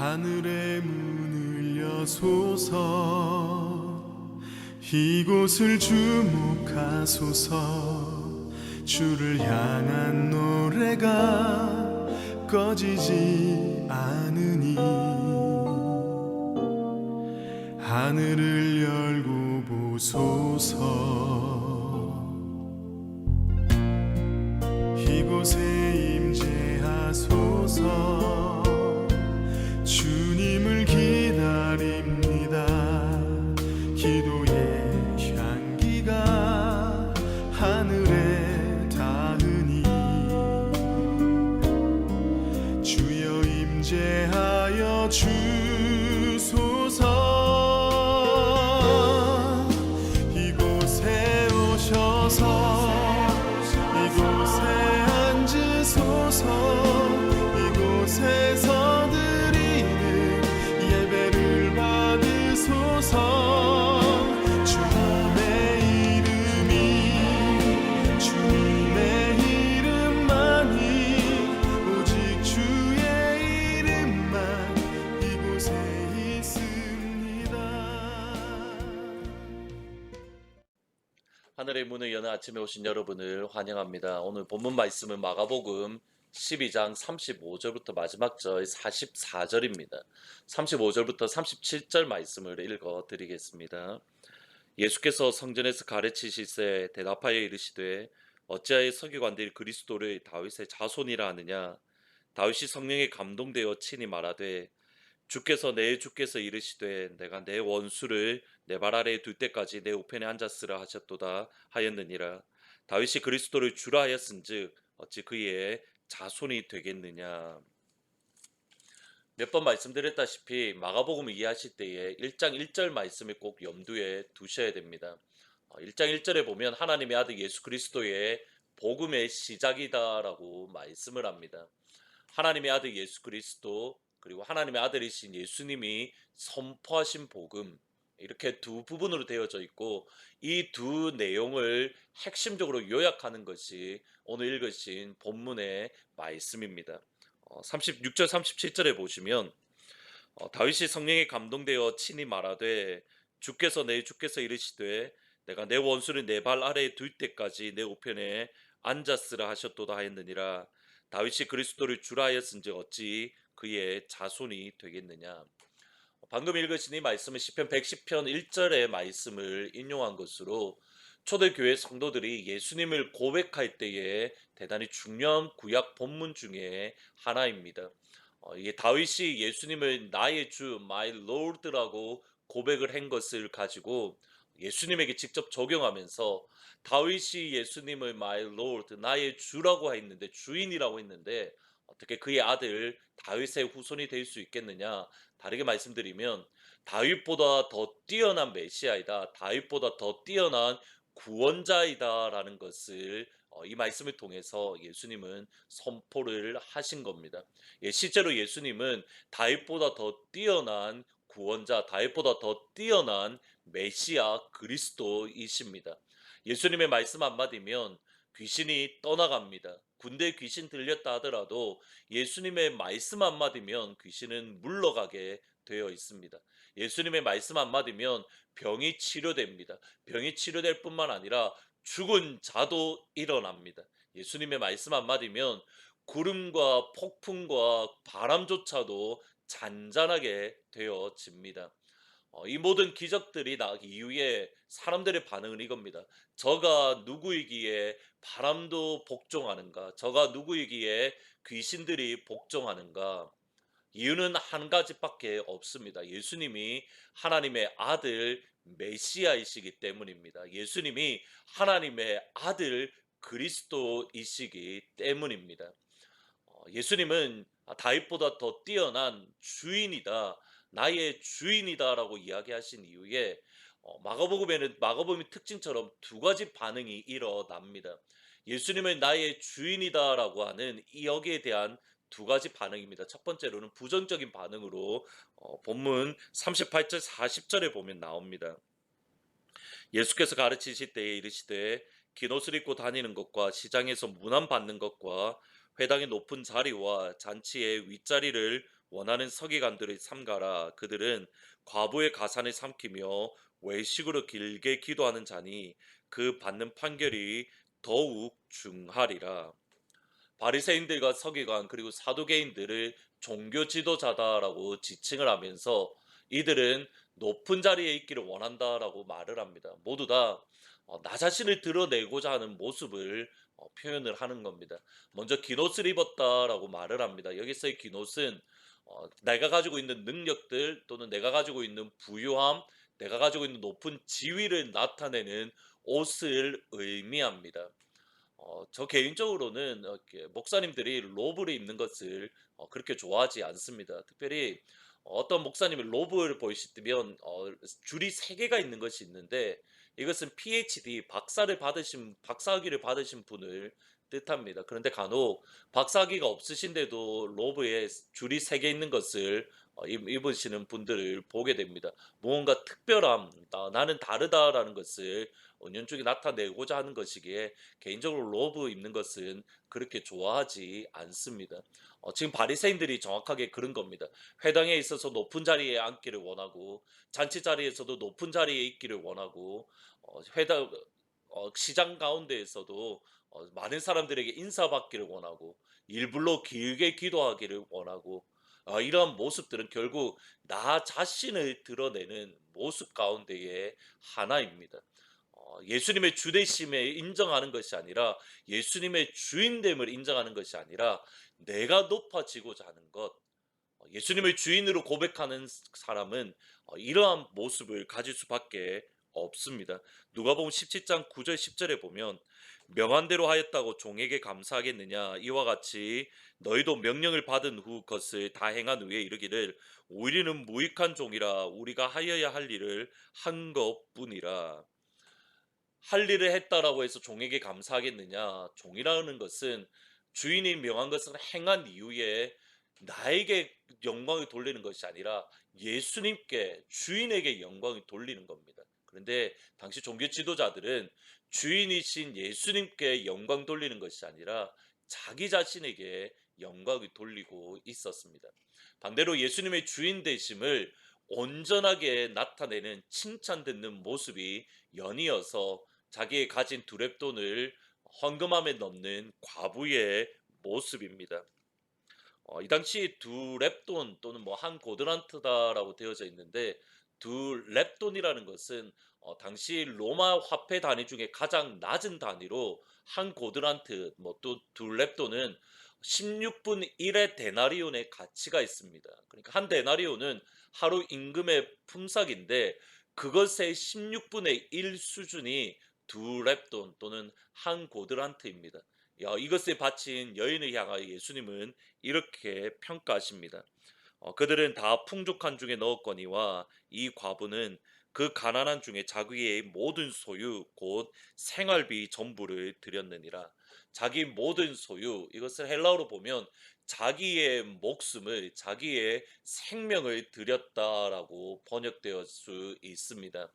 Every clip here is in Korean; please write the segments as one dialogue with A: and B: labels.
A: 하늘의 문을 여소서 이곳을 주목하소서 주를 향한 노래가 꺼지지 않으니 하늘을 열고 보소서 이곳에 임재하소서 주님을 기다립니다 기도의 향기가 하늘에 닿으니 주여 임재하여 주소서 이곳에 오셔서 이곳에 앉으소서 이곳에서 드리는 예배를 받으소서 주님의 이름만이 오직 주의 이름만 이곳에 있습니다.
B: 하늘의 문을 여는 아침에 오신 여러분을 환영합니다. 오늘 본문 말씀은 마가복음 12장 35절부터 마지막 절 44절입니다. 35절부터 37절 말씀을 읽어 드리겠습니다. 예수께서 성전에서 가르치실세 대답하여 이르시되 어찌하여 서기관들이 그리스도를 다윗의 자손이라 하느냐 다윗이 성령에 감동되어 친히 말하되 주께서 이르시되 내가 내 원수를 내 발 아래에 둘 때까지 내 우편에 앉았으라 하셨도다 하였느니라. 다윗이 그리스도를 주라 하였은즉 어찌 그의 자손이 되겠느냐. 몇 번 말씀드렸다시피 마가복음을 이해하실 때에 1장 1절 말씀을 꼭 염두에 두셔야 됩니다. 1장 1절에 보면 하나님의 아들 예수 그리스도의 복음의 시작이다라고 말씀을 합니다. 하나님의 아들 예수 그리스도 그리고 하나님의 아들이신 예수님이 선포하신 복음 이렇게 두 부분으로 되어져 있고 이 두 내용을 핵심적으로 요약하는 것이 오늘 읽으신 본문의 말씀입니다. 36절 37절에 보시면 다윗이 성령에 감동되어 친히 말하되 주께서 이르시되 내가 내 원수를 내 발 아래에 둘 때까지 내 우편에 앉았으라 하셨도다 하였느니라. 다윗이 그리스도를 주라 하였은즉 어찌 그의 자손이 되겠느냐. 방금 읽으신 이 말씀은 시편 110편 1절의 말씀을 인용한 것으로 초대교회 성도들이 예수님을 고백할 때에 대단히 중요한 구약 본문 중에 하나입니다. 이게 다윗이 예수님을 나의 주, my Lord라고 고백을 한 것을 가지고 예수님에게 직접 적용하면서 다윗이 예수님을 my Lord, 나의 주라고 했는데 주인이라고 했는데 어떻게 그의 아들 다윗의 후손이 될 수 있겠느냐. 다르게 말씀드리면 다윗보다 더 뛰어난 메시아이다. 다윗보다 더 뛰어난 구원자이다 라는 것을 이 말씀을 통해서 예수님은 선포를 하신 겁니다. 실제로 예수님은 다윗보다 더 뛰어난 구원자, 다윗보다 더 뛰어난 메시아 그리스도이십니다. 예수님의 말씀 한마디면 귀신이 떠나갑니다. 군대 귀신 들렸다 하더라도 예수님의 말씀 한마디면 귀신은 물러가게 되어 있습니다. 예수님의 말씀 한마디면 병이 치료됩니다. 병이 치료될 뿐만 아니라 죽은 자도 일어납니다. 예수님의 말씀 한마디면 구름과 폭풍과 바람조차도 잔잔하게 되어집니다. 이 모든 기적들이 나기 이후에 사람들의 반응은 이겁니다. 저가 누구이기에 바람도 복종하는가? 저가 누구이기에 귀신들이 복종하는가? 이유는 한 가지밖에 없습니다. 예수님이 하나님의 아들 메시아이시기 때문입니다. 예수님이 하나님의 아들 그리스도이시기 때문입니다. 예수님은 다윗보다 더 뛰어난 주인이다. 나의 주인이다라고 이야기하신 이후에 마가복음에는 마가복음의 특징처럼 두 가지 반응이 일어납니다. 예수님은 나의 주인이다라고 하는 여기에 대한 두 가지 반응입니다. 첫 번째로는 부정적인 반응으로 본문 38절 40절에 보면 나옵니다. 예수께서 가르치실 때에 이르시되 긴 옷을 입고 다니는 것과 시장에서 문안 받는 것과 회당의 높은 자리와 잔치의 윗자리를 원하는 서기관들을 삼가라. 그들은 과부의 가산을 삼키며 외식으로 길게 기도하는 자니 그 받는 판결이 더욱 중하리라. 바리새인들과 서기관 그리고 사두개인들을 종교 지도자다라고 지칭을 하면서 이들은 높은 자리에 있기를 원한다라고 말을 합니다. 모두 다 나 자신을 드러내고자 하는 모습을 표현을 하는 겁니다. 먼저 기노스를 입었다라고 말을 합니다. 여기서의 기노스는 내가 가지고 있는 능력들 또는 내가 가지고 있는 부유함, 내가 가지고 있는 높은 지위를 나타내는 옷을 의미합니다. 저 개인적으로는 이렇게 목사님들이 로브를 입는 것을 그렇게 좋아하지 않습니다. 특별히 어떤 목사님이 로브를 보시면 줄이 3개가 있는 것이 있는데 이것은 PhD 박사학위를 받으신 분을 뜻합니다. 그런데 간혹 박사학위가 없으신데도 로브에 줄이 3개 있는 것을 입으시는 분들을 보게 됩니다. 무언가 특별함, 나는 다르다라는 것을 은연중에 나타내고자 하는 것이기에 개인적으로 로브 입는 것은 그렇게 좋아하지 않습니다. 지금 바리새인들이 정확하게 그런 겁니다. 회당에 있어서 높은 자리에 앉기를 원하고 잔치 자리에서도 높은 자리에 있기를 원하고 회당 시장 가운데에서도 많은 사람들에게 인사받기를 원하고 일부러 길게 기도하기를 원하고 이러한 모습들은 결국 나 자신을 드러내는 모습 가운데의 하나입니다. 예수님의 주되심에 인정하는 것이 아니라 예수님의 주인됨을 인정하는 것이 아니라 내가 높아지고자 하는 것. 예수님을 주인으로 고백하는 사람은 이러한 모습을 가질 수밖에 없습니다. 누가복음 17장 9절 10절에 보면 명한 대로 하였다고 종에게 감사하겠느냐 이와 같이 너희도 명령을 받은 후 그것을 다 행한 후에 이르기를 우리는 무익한 종이라 우리가 하여야 할 일을 한 것뿐이라. 할 일을 했다라고 해서 종에게 감사하겠느냐? 종이라는 것은 주인이 명한 것을 행한 이후에 나에게 영광을 돌리는 것이 아니라 예수님께 주인에게 영광을 돌리는 겁니다. 그런데 당시 종교 지도자들은 주인이신 예수님께 영광 돌리는 것이 아니라 자기 자신에게 영광을 돌리고 있었습니다. 반대로 예수님의 주인 되심을 온전하게 나타내는 칭찬 듣는 모습이 연이어서 자기의 가진 두렙돈을 헌금함에 넣는 과부의 모습입니다. 이 당시 두 렙돈 또는 뭐 한 고드란트다라고 되어져 있는데 두 렙돈이라는 것은 당시 로마 화폐 단위 중에 가장 낮은 단위로 한 고드란트 뭐 또 두 렙돈은 16분 1의 데나리온의 가치가 있습니다. 그러니까 한 데나리온은 하루 임금의 품삯인데 그것의 16분의 1 수준이 두 렙돈 또는 한 고드란트입니다. 이것에 바친 여인을 향하여 예수님은 이렇게 평가하십니다. 그들은 다 풍족한 중에 넣었거니와 이 과부는 그 가난한 중에 자기의 모든 소유 곧 생활비 전부를 드렸느니라. 자기 모든 소유 이것을 헬라어로 보면 자기의 목숨을 자기의 생명을 드렸다라고 번역되어 수 있습니다.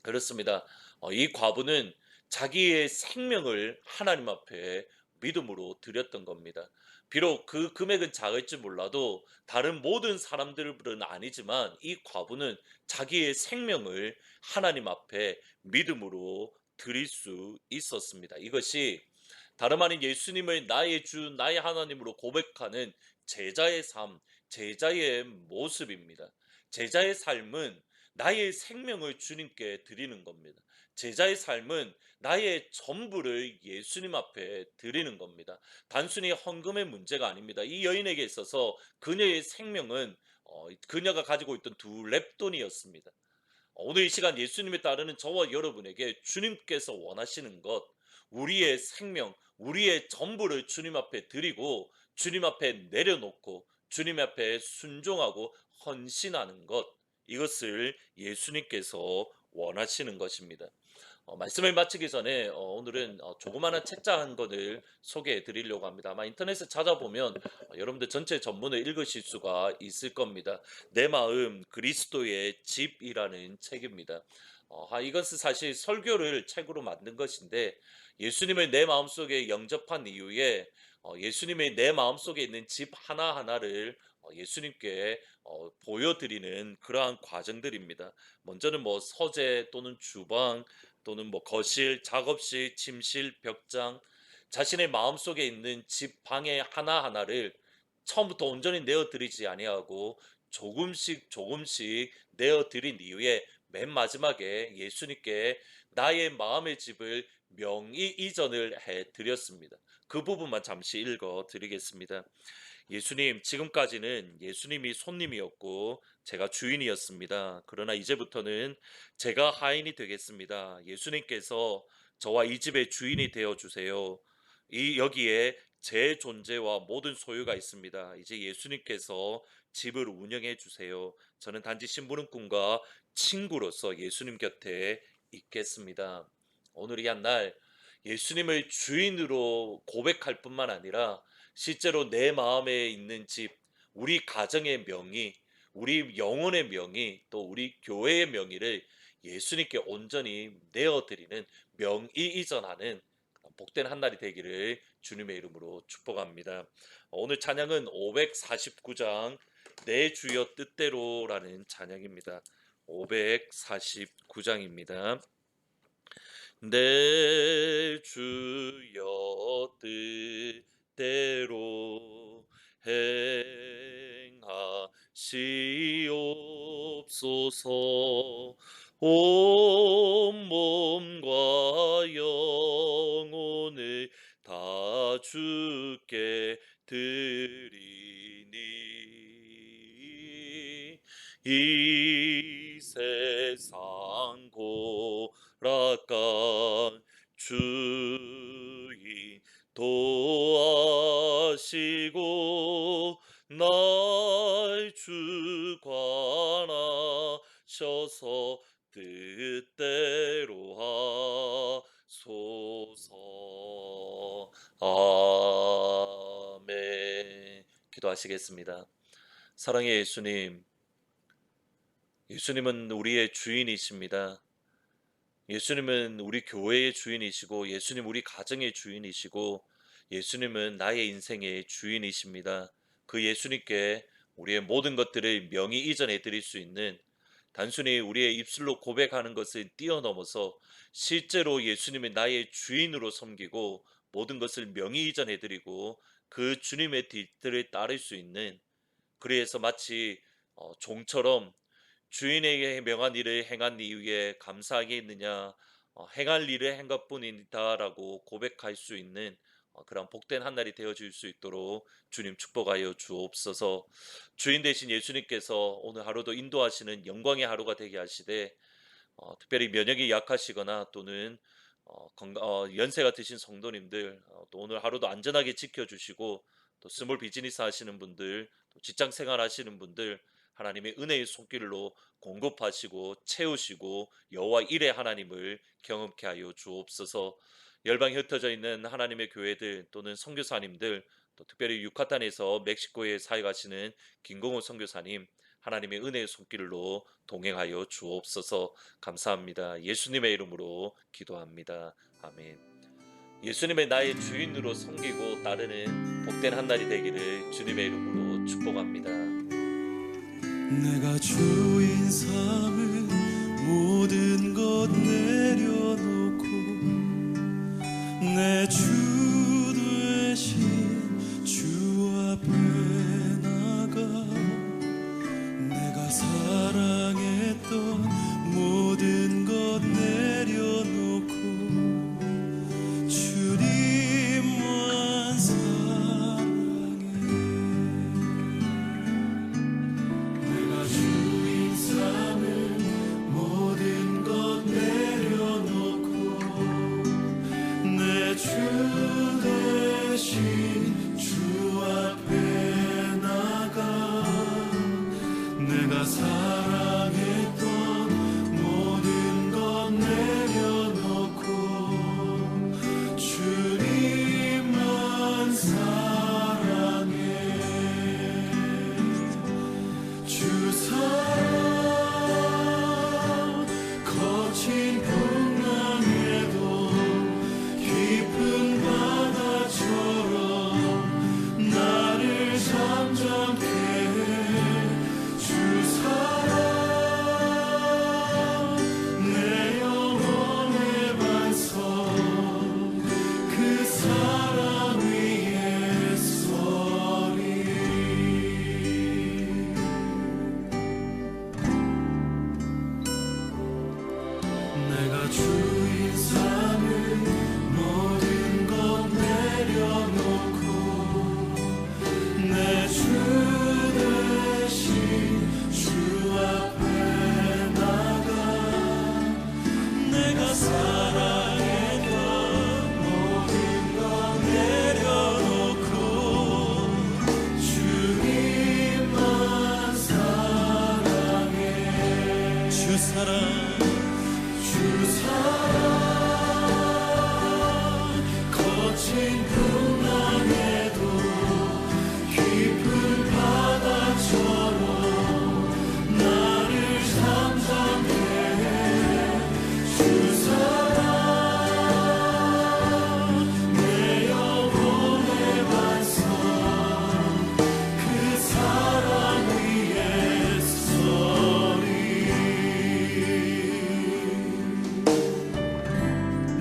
B: 그렇습니다. 이 과부는 자기의 생명을 하나님 앞에 믿음으로 드렸던 겁니다. 비록 그 금액은 작을지 몰라도 다른 모든 사람들은 아니지만 이 과부는 자기의 생명을 하나님 앞에 믿음으로 드릴 수 있었습니다. 이것이 다름 아닌 예수님을 나의 주, 나의 하나님으로 고백하는 제자의 삶, 제자의 모습입니다. 제자의 삶은 나의 생명을 주님께 드리는 겁니다. 제자의 삶은 나의 전부를 예수님 앞에 드리는 겁니다. 단순히 헌금의 문제가 아닙니다. 이 여인에게 있어서 그녀의 생명은 그녀가 가지고 있던 두 렙돈이었습니다. 오늘 이 시간 예수님을 따르는 저와 여러분에게 주님께서 원하시는 것, 우리의 생명, 우리의 전부를 주님 앞에 드리고 주님 앞에 내려놓고 주님 앞에 순종하고 헌신하는 것, 이것을 예수님께서 원하시는 것입니다. 말씀을 마치기 전에 오늘은 조그마한 책자 한 권을 소개해 드리려고 합니다. 아마 인터넷에 찾아보면 여러분들 전체 전문을 읽으실 수가 있을 겁니다. 내 마음 그리스도의 집이라는 책입니다. 이것은 사실 설교를 책으로 만든 것인데 예수님을 내 마음속에 영접한 이후에 예수님의 내 마음속에 있는 집 하나하나를 예수님께 보여드리는 그러한 과정들입니다. 먼저는 뭐 서재 또는 주방 또는 뭐 거실, 작업실, 침실, 벽장, 자신의 마음속에 있는 집 방의 하나하나를 처음부터 온전히 내어드리지 아니하고 조금씩 조금씩 내어드린 이후에 맨 마지막에 예수님께 나의 마음의 집을 명의 이전을 해 드렸습니다. 그 부분만 잠시 읽어 드리겠습니다. 예수님, 지금까지는 예수님이 손님이었고 제가 주인이었습니다. 그러나 이제부터는 제가 하인이 되겠습니다. 예수님께서 저와 이 집의 주인이 되어 주세요. 이 여기에 제 존재와 모든 소유가 있습니다. 이제 예수님께서 집을 운영해 주세요. 저는 단지 심부름꾼과 친구로서 예수님 곁에 있겠습니다. 오늘 이 한 날 예수님을 주인으로 고백할 뿐만 아니라 실제로 내 마음에 있는 집, 우리 가정의 명의, 우리 영혼의 명의, 또 우리 교회의 명의를 예수님께 온전히 내어드리는 명의 이전하는 복된 한 날이 되기를 주님의 이름으로 축복합니다. 오늘 찬양은 549장 내 주여 뜻대로라는 찬양입니다. 549장입니다. 내 주여 뜻대로 행하시옵소서. 온 몸과 영혼을 다 주께 드리니 이 세상 고락간 주인 도하시고 날 주관하셔서 뜻대로 하소서. 아멘. 기도하시겠습니다. 사랑의 예수님, 예수님은 우리의 주인이십니다. 예수님은 우리 교회의 주인이시고, 예수님 우리 가정의 주인이시고, 예수님은 나의 인생의 주인이십니다. 그 예수님께 우리의 모든 것들을 명의 이전해 드릴 수 있는, 단순히 우리의 입술로 고백하는 것을 뛰어넘어서 실제로 예수님이 나의 주인으로 섬기고 모든 것을 명의 이전해 드리고 그 주님의 뒤를 따를 수 있는, 그래서 마치 종처럼 주인에게 명한 일을 행한 이후에 감사하겠느냐, 행할 일을 한 것뿐이다라고 고백할 수 있는 그런 복된 한 날이 되어질 수 있도록 주님 축복하여 주옵소서. 주인 되신 예수님께서 오늘 하루도 인도하시는 영광의 하루가 되게 하시되, 특별히 면역이 약하시거나 또는 연세가 드신 성도님들, 또 오늘 하루도 안전하게 지켜주시고, 또 스몰 비즈니스 하시는 분들, 또 직장 생활 하시는 분들, 하나님의 은혜의 손길로 공급하시고 채우시고 여호와 일의 하나님을 경험케 하여 주옵소서. 열방에 흩어져 있는 하나님의 교회들 또는 선교사님들, 또 특별히 유카탄에서 멕시코에 사회 가시는 김공호 선교사님, 하나님의 은혜의 손길로 동행하여 주옵소서. 감사합니다. 예수님의 이름으로 기도합니다. 아멘. 예수님의 나의 주인으로 섬기고 따르는 복된 한 날이 되기를 주님의 이름으로 축복합니다.
A: 내가 주인 삼을 모든 것 내려놓고 내 주 되신 주 앞에 나가 내가 사랑했던 모든 것 내려놓고 주님만 사랑해. 내가 주인 삼을 모든 것 내려놓고 내 주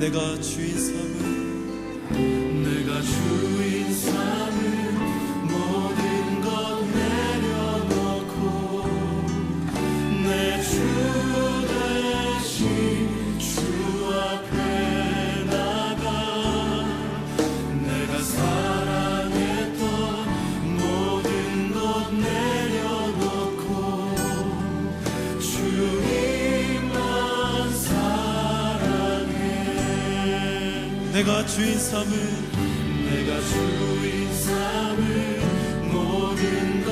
A: 내가 주인 삼은 내가 주인 삼은 모든 것 내려놓고 내 주 대신 주 앞에 나가 내가 사랑했던 모든 것 내려놓고 주님만 사랑해. 내가 주인 삼은 모든 것